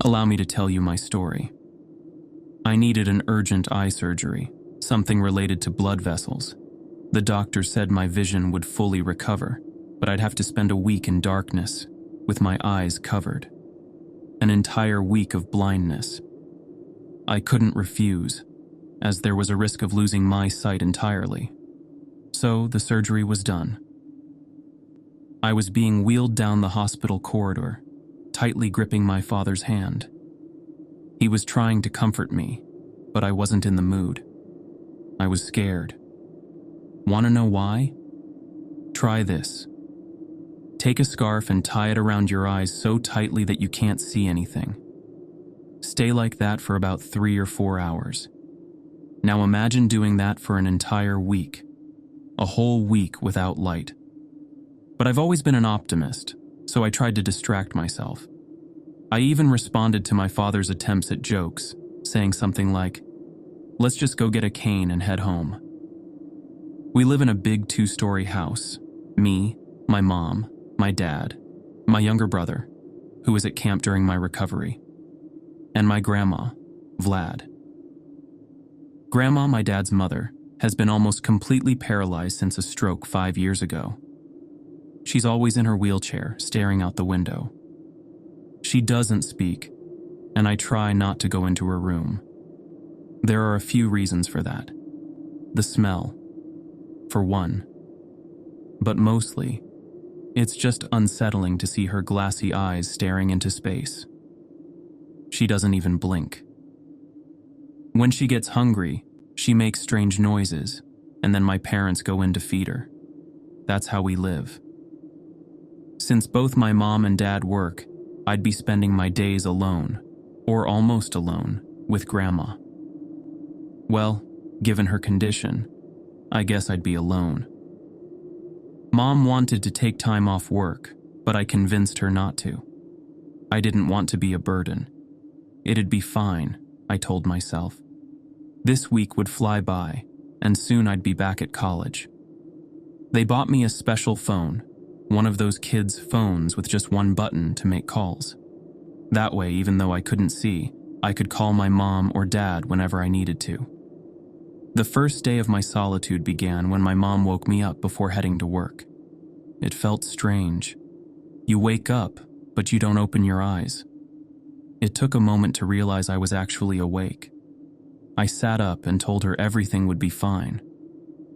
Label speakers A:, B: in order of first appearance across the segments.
A: Allow me to tell you my story. I needed an urgent eye surgery, something related to blood vessels. The doctor said my vision would fully recover, but I'd have to spend a week in darkness, with my eyes covered. An entire week of blindness. I couldn't refuse, as there was a risk of losing my sight entirely. So the surgery was done. I was being wheeled down the hospital corridor, tightly gripping my father's hand. He was trying to comfort me, but I wasn't in the mood. I was scared. Want to know why? Try this. Take a scarf and tie it around your eyes so tightly that you can't see anything. Stay like that for about 3 or 4 hours. Now imagine doing that for an entire week. A whole week without light. But I've always been an optimist, so I tried to distract myself. I even responded to my father's attempts at jokes, saying something like, "Let's just go get a cane and head home." We live in a big 2-story house. Me, my mom, my dad, my younger brother, who was at camp during my recovery, and my grandma, Vlad. Grandma, my dad's mother, has been almost completely paralyzed since a stroke 5 years ago. She's always in her wheelchair, staring out the window. She doesn't speak, and I try not to go into her room. There are a few reasons for that. The smell, for one. But mostly, it's just unsettling to see her glassy eyes staring into space. She doesn't even blink. When she gets hungry, she makes strange noises, and then my parents go in to feed her. That's how we live. Since both my mom and dad work, I'd be spending my days alone, or almost alone, with Grandma. Well, given her condition, I guess I'd be alone. Mom wanted to take time off work, but I convinced her not to. I didn't want to be a burden. It'd be fine, I told myself. This week would fly by, and soon I'd be back at college. They bought me a special phone, one of those kids' phones with just one button to make calls. That way, even though I couldn't see, I could call my mom or dad whenever I needed to. The first day of my solitude began when my mom woke me up before heading to work. It felt strange. You wake up, but you don't open your eyes. It took a moment to realize I was actually awake. I sat up and told her everything would be fine.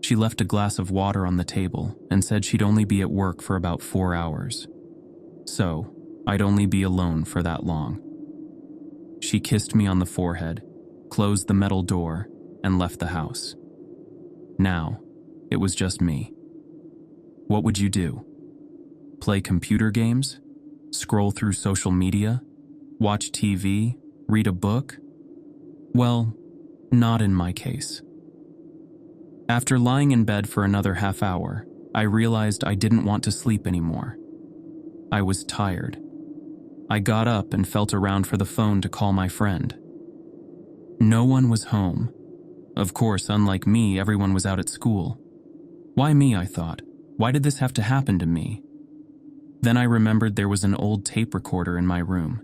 A: She left a glass of water on the table and said she'd only be at work for about 4 hours. So, I'd only be alone for that long. She kissed me on the forehead, closed the metal door, and left the house. Now, it was just me. What would you do? Play computer games? Scroll through social media? Watch TV? Read a book? Well, not in my case. After lying in bed for another half hour, I realized I didn't want to sleep anymore. I was tired. I got up and felt around for the phone to call my friend. No one was home. Of course, unlike me, everyone was out at school. Why me, I thought. Why did this have to happen to me? Then I remembered there was an old tape recorder in my room.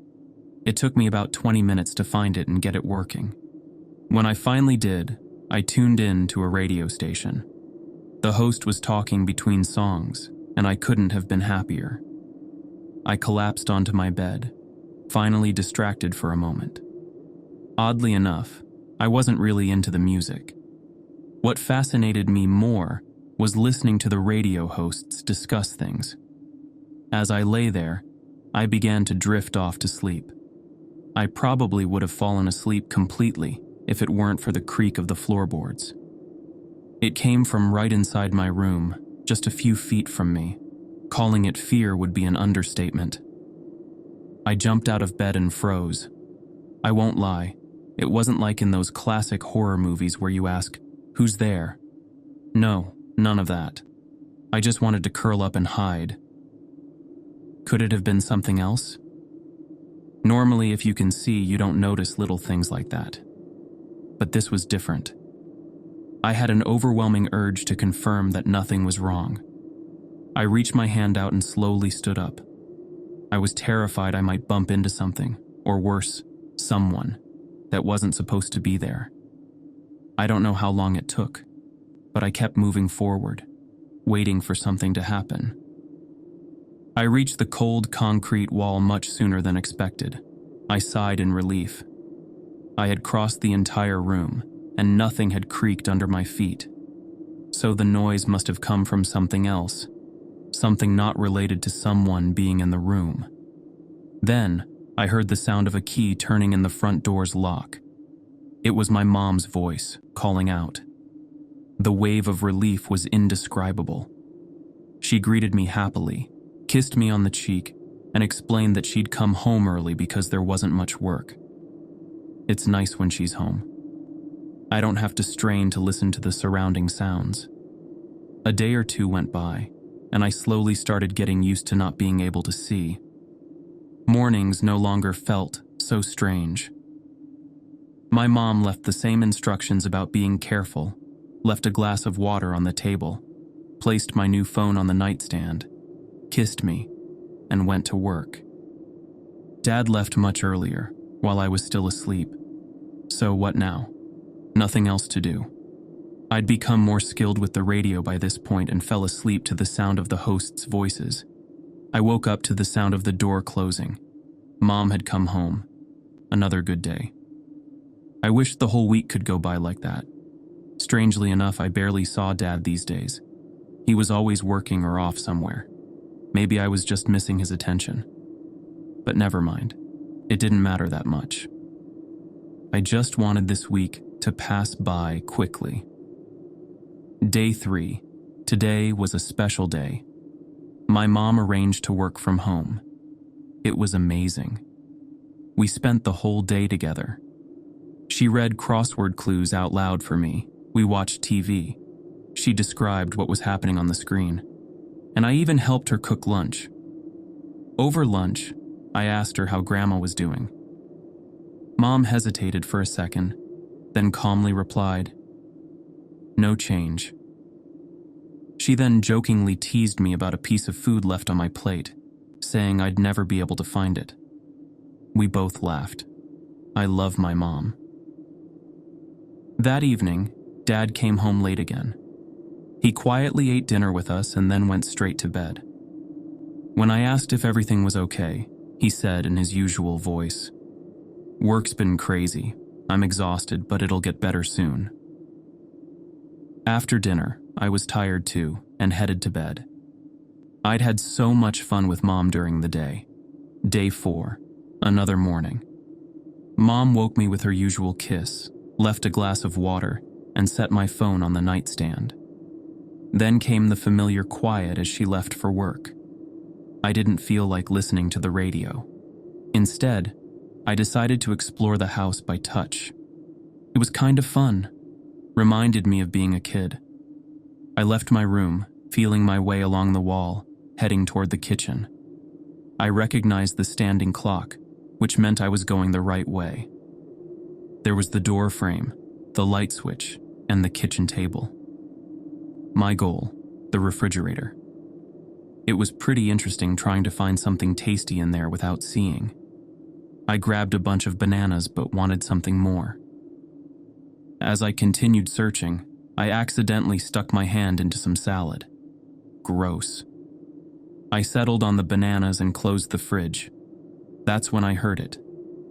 A: It took me about 20 minutes to find it and get it working. When I finally did, I tuned in to a radio station. The host was talking between songs, and I couldn't have been happier. I collapsed onto my bed, finally distracted for a moment. Oddly enough, I wasn't really into the music. What fascinated me more was listening to the radio hosts discuss things. As I lay there, I began to drift off to sleep. I probably would have fallen asleep completely if it weren't for the creak of the floorboards. It came from right inside my room, just a few feet from me. Calling it fear would be an understatement. I jumped out of bed and froze. I won't lie, it wasn't like in those classic horror movies where you ask, "Who's there?" No, none of that. I just wanted to curl up and hide. Could it have been something else? Normally, if you can see, you don't notice little things like that. But this was different. I had an overwhelming urge to confirm that nothing was wrong. I reached my hand out and slowly stood up. I was terrified I might bump into something, or worse, someone, that wasn't supposed to be there. I don't know how long it took, but I kept moving forward, waiting for something to happen. I reached the cold concrete wall much sooner than expected. I sighed in relief. I had crossed the entire room, and nothing had creaked under my feet. So the noise must have come from something else, something not related to someone being in the room. Then, I heard the sound of a key turning in the front door's lock. It was my mom's voice, calling out. The wave of relief was indescribable. She greeted me happily, kissed me on the cheek, and explained that she'd come home early because there wasn't much work. It's nice when she's home. I don't have to strain to listen to the surrounding sounds. A day or two went by, and I slowly started getting used to not being able to see. Mornings no longer felt so strange. My mom left the same instructions about being careful, left a glass of water on the table, placed my new phone on the nightstand, kissed me, and went to work. Dad left much earlier, while I was still asleep. So what now? Nothing else to do. I'd become more skilled with the radio by this point and fell asleep to the sound of the hosts' voices. I woke up to the sound of the door closing. Mom had come home. Another good day. I wished the whole week could go by like that. Strangely enough, I barely saw Dad these days. He was always working or off somewhere. Maybe I was just missing his attention. But never mind. It didn't matter that much. I just wanted this week to pass by quickly. Day 3. Today was a special day. My mom arranged to work from home. It was amazing. We spent the whole day together. She read crossword clues out loud for me. We watched TV. She described what was happening on the screen. And I even helped her cook lunch. Over lunch, I asked her how Grandma was doing. Mom hesitated for a second, then calmly replied, "No change." She then jokingly teased me about a piece of food left on my plate, saying I'd never be able to find it. We both laughed. I love my mom. That evening, Dad came home late again. He quietly ate dinner with us and then went straight to bed. When I asked if everything was okay, he said in his usual voice, "Work's been crazy. I'm exhausted, but it'll get better soon." After dinner, I was tired too and headed to bed. I'd had so much fun with Mom during the day. Day 4, another morning. Mom woke me with her usual kiss, left a glass of water, and set my phone on the nightstand. Then came the familiar quiet as she left for work. I didn't feel like listening to the radio. Instead, I decided to explore the house by touch. It was kind of fun. Reminded me of being a kid. I left my room, feeling my way along the wall, heading toward the kitchen. I recognized the standing clock, which meant I was going the right way. There was the door frame, the light switch, and the kitchen table. My goal, the refrigerator. It was pretty interesting trying to find something tasty in there without seeing. I grabbed a bunch of bananas but wanted something more. As I continued searching, I accidentally stuck my hand into some salad. Gross. I settled on the bananas and closed the fridge. That's when I heard it,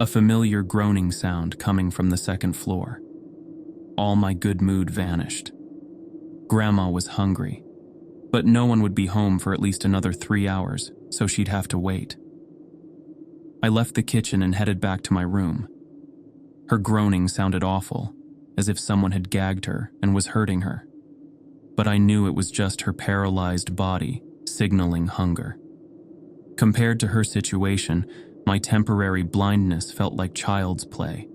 A: a familiar groaning sound coming from the second floor. All my good mood vanished. Grandma was hungry, but no one would be home for at least another 3 hours, so she'd have to wait. I left the kitchen and headed back to my room. Her groaning sounded awful, as if someone had gagged her and was hurting her. But I knew it was just her paralyzed body signaling hunger. Compared to her situation, my temporary blindness felt like child's play.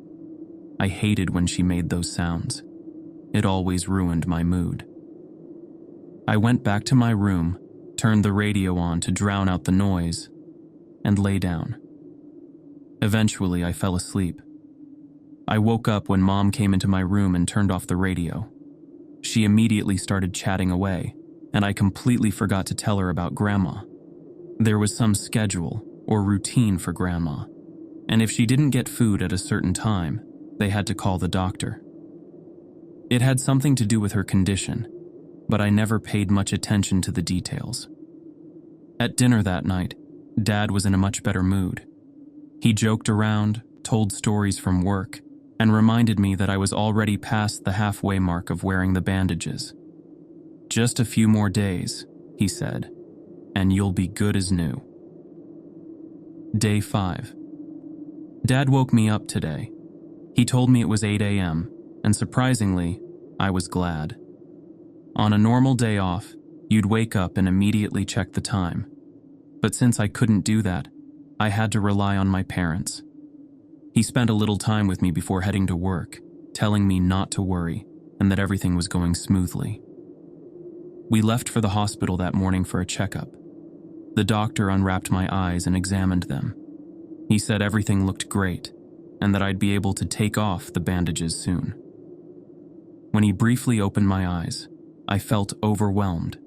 A: I hated when she made those sounds. It always ruined my mood. I went back to my room, turned the radio on to drown out the noise, and lay down. Eventually, I fell asleep. I woke up when Mom came into my room and turned off the radio. She immediately started chatting away, and I completely forgot to tell her about Grandma. There was some schedule or routine for Grandma. and if she didn't get food at a certain time, they had to call the doctor. It had something to do with her condition, but I never paid much attention to the details. At dinner that night, Dad was in a much better mood. He joked around, told stories from work, and reminded me that I was already past the halfway mark of wearing the bandages. "Just a few more days," he said, "and you'll be good as new." Day 5. Dad woke me up today. He told me it was 8 a.m., and surprisingly, I was glad. On a normal day off, you'd wake up and immediately check the time. But since I couldn't do that, I had to rely on my parents. He spent a little time with me before heading to work, telling me not to worry and that everything was going smoothly. We left for the hospital that morning for a checkup. The doctor unwrapped my eyes and examined them. He said everything looked great and that I'd be able to take off the bandages soon. When he briefly opened my eyes, I felt overwhelmed.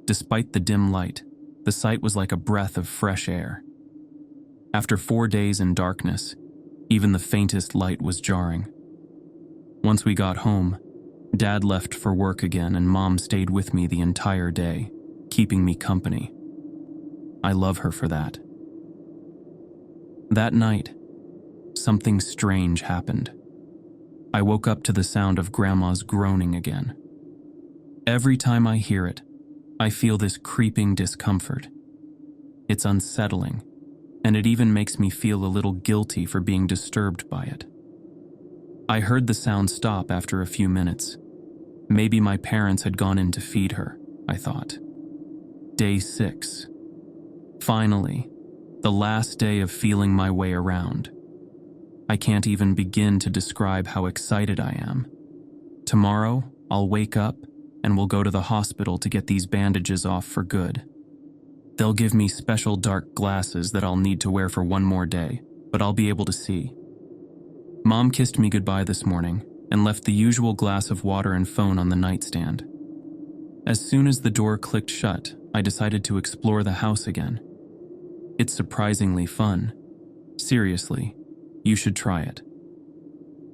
A: Despite the dim light, the sight was like a breath of fresh air. After 4 days in darkness, even the faintest light was jarring. Once we got home, Dad left for work again and Mom stayed with me the entire day, keeping me company. I love her for that. That night, something strange happened. I woke up to the sound of Grandma's groaning again. Every time I hear it, I feel this creeping discomfort. It's unsettling, and it even makes me feel a little guilty for being disturbed by it. I heard the sound stop after a few minutes. Maybe my parents had gone in to feed her, I thought. Day 6. Finally, the last day of feeling my way around. I can't even begin to describe how excited I am. Tomorrow, I'll wake up and we'll go to the hospital to get these bandages off for good. They'll give me special dark glasses that I'll need to wear for one more day, but I'll be able to see. Mom kissed me goodbye this morning and left the usual glass of water and phone on the nightstand. As soon as the door clicked shut, I decided to explore the house again. It's surprisingly fun. Seriously, you should try it.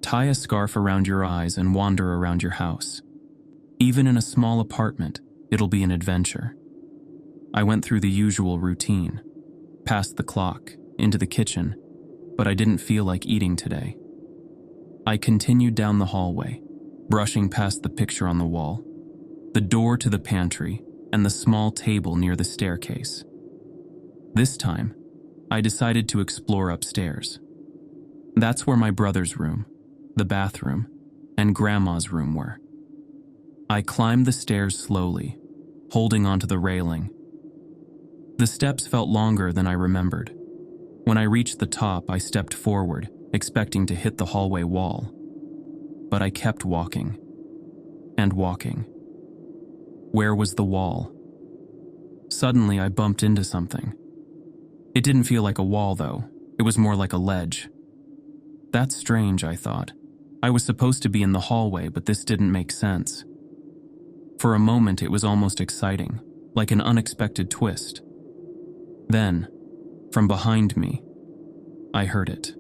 A: Tie a scarf around your eyes and wander around your house. Even in a small apartment, it'll be an adventure. I went through the usual routine, past the clock, into the kitchen, but I didn't feel like eating today. I continued down the hallway, brushing past the picture on the wall, the door to the pantry, and the small table near the staircase. This time, I decided to explore upstairs. That's where my brother's room, the bathroom, and Grandma's room were. I climbed the stairs slowly, holding onto the railing. The steps felt longer than I remembered. When I reached the top, I stepped forward, expecting to hit the hallway wall. But I kept walking, and walking. Where was the wall? Suddenly, I bumped into something. It didn't feel like a wall, though. It was more like a ledge. That's strange, I thought. I was supposed to be in the hallway, but this didn't make sense. For a moment, it was almost exciting, like an unexpected twist. Then, from behind me, I heard it.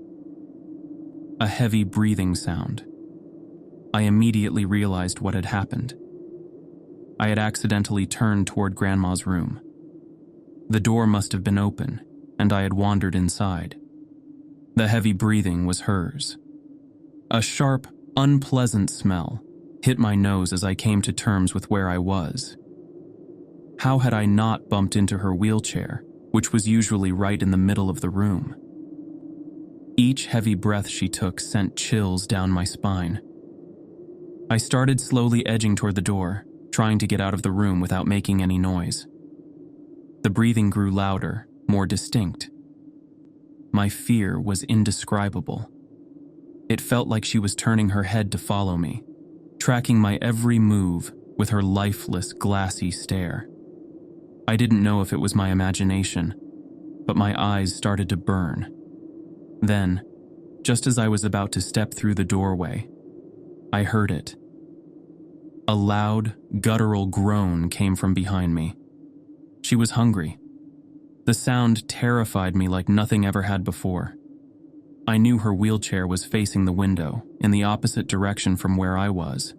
A: A heavy breathing sound. I immediately realized what had happened. I had accidentally turned toward Grandma's room. The door must have been open, and I had wandered inside. The heavy breathing was hers. A sharp, unpleasant smell hit my nose as I came to terms with where I was. How had I not bumped into her wheelchair, which was usually right in the middle of the room? Each heavy breath she took sent chills down my spine. I started slowly edging toward the door, trying to get out of the room without making any noise. The breathing grew louder, more distinct. My fear was indescribable. It felt like she was turning her head to follow me, tracking my every move with her lifeless, glassy stare. I didn't know if it was my imagination, but my eyes started to burn. Then, just as I was about to step through the doorway, I heard it. A loud, guttural groan came from behind me. She was hungry. The sound terrified me like nothing ever had before. I knew her wheelchair was facing the window, in the opposite direction from where I was.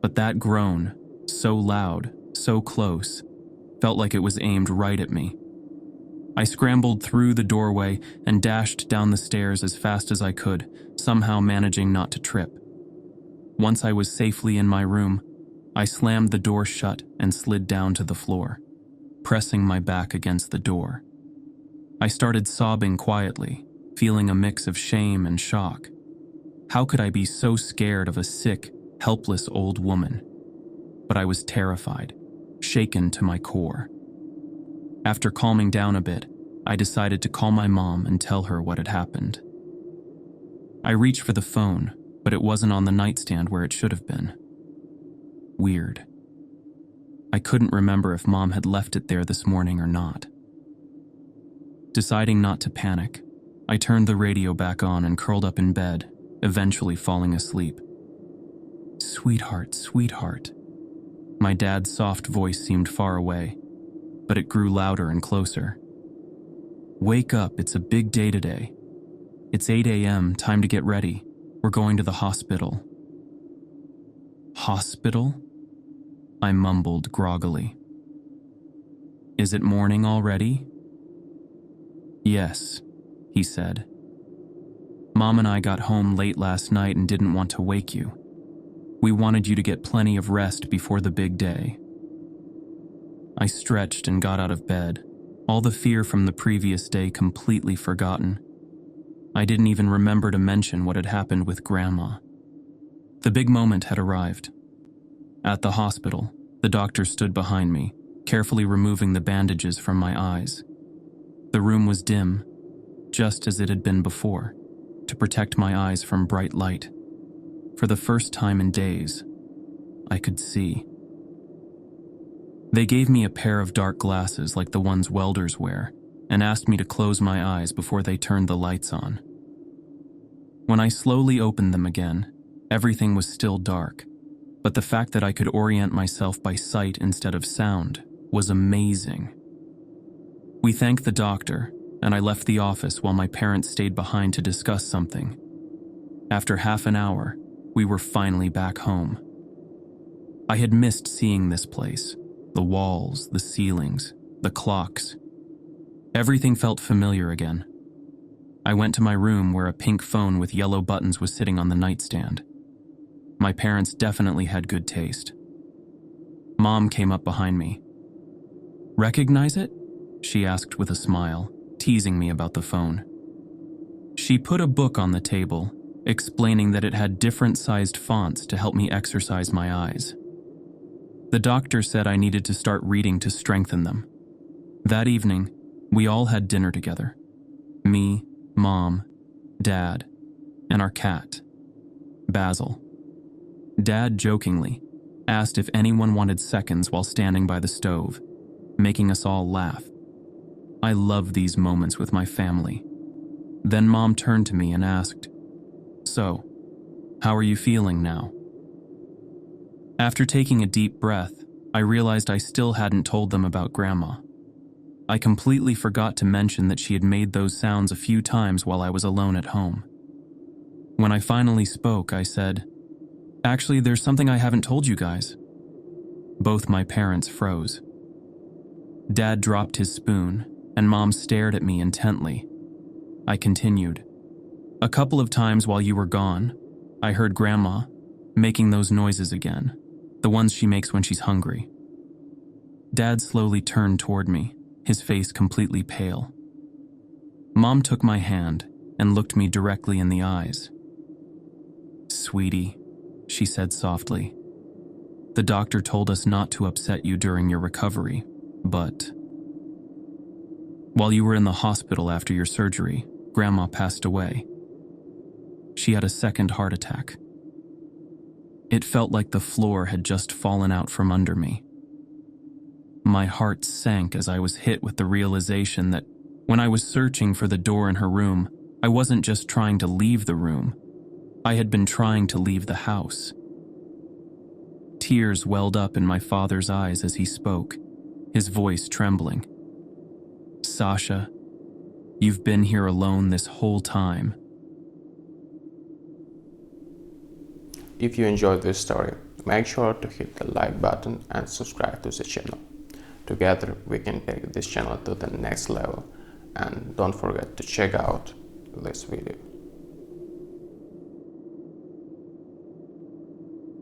A: But that groan, so loud, so close, felt like it was aimed right at me. I scrambled through the doorway and dashed down the stairs as fast as I could, somehow managing not to trip. Once I was safely in my room, I slammed the door shut and slid down to the floor, pressing my back against the door. I started sobbing quietly, feeling a mix of shame and shock. How could I be so scared of a sick, helpless old woman? But I was terrified, shaken to my core. After calming down a bit, I decided to call my mom and tell her what had happened. I reached for the phone, but it wasn't on the nightstand where it should have been. Weird. I couldn't remember if Mom had left it there this morning or not. Deciding not to panic, I turned the radio back on and curled up in bed, eventually falling asleep. "Sweetheart, sweetheart." My dad's soft voice seemed far away, but it grew louder and closer. "Wake up, it's a big day today. It's 8 a.m., time to get ready. We're going to the hospital." "Hospital?" I mumbled groggily. "Is it morning already?" "Yes," he said. "Mom and I got home late last night and didn't want to wake you. We wanted you to get plenty of rest before the big day." I stretched and got out of bed, all the fear from the previous day completely forgotten. I didn't even remember to mention what had happened with Grandma. The big moment had arrived. At the hospital, the doctor stood behind me, carefully removing the bandages from my eyes. The room was dim, just as it had been before, to protect my eyes from bright light. For the first time in days, I could see. They gave me a pair of dark glasses like the ones welders wear, and asked me to close my eyes before they turned the lights on. When I slowly opened them again, everything was still dark, but the fact that I could orient myself by sight instead of sound was amazing. We thanked the doctor, and I left the office while my parents stayed behind to discuss something. After half an hour, we were finally back home. I had missed seeing this place, the walls, the ceilings, the clocks. Everything felt familiar again. I went to my room where a pink phone with yellow buttons was sitting on the nightstand. My parents definitely had good taste. Mom came up behind me. "Recognize it?" she asked with a smile, teasing me about the phone. She put a book on the table, explaining that it had different-sized fonts to help me exercise my eyes. The doctor said I needed to start reading to strengthen them. That evening, we all had dinner together. Me, Mom, Dad, and our cat, Basil. Dad jokingly asked if anyone wanted seconds while standing by the stove, making us all laugh. I love these moments with my family. Then Mom turned to me and asked, "So, how are you feeling now?" After taking a deep breath, I realized I still hadn't told them about Grandma. I completely forgot to mention that she had made those sounds a few times while I was alone at home. When I finally spoke, I said, "Actually, there's something I haven't told you guys." Both my parents froze. Dad dropped his spoon, and Mom stared at me intently. I continued, "A couple of times while you were gone, I heard Grandma making those noises again, the ones she makes when she's hungry." Dad slowly turned toward me, his face completely pale. Mom took my hand and looked me directly in the eyes. "Sweetie," she said softly, "the doctor told us not to upset you during your recovery, but while you were in the hospital after your surgery, Grandma passed away. She had a second heart attack." It felt like the floor had just fallen out from under me. My heart sank as I was hit with the realization that when I was searching for the door in her room, I wasn't just trying to leave the room. I had been trying to leave the house. Tears welled up in my father's eyes as he spoke, his voice trembling. "Sasha, you've been here alone this whole time,
B: If you enjoyed this story, make sure to hit the like button and subscribe to the channel. Together we can take this channel to the next level, and don't forget to check out this video.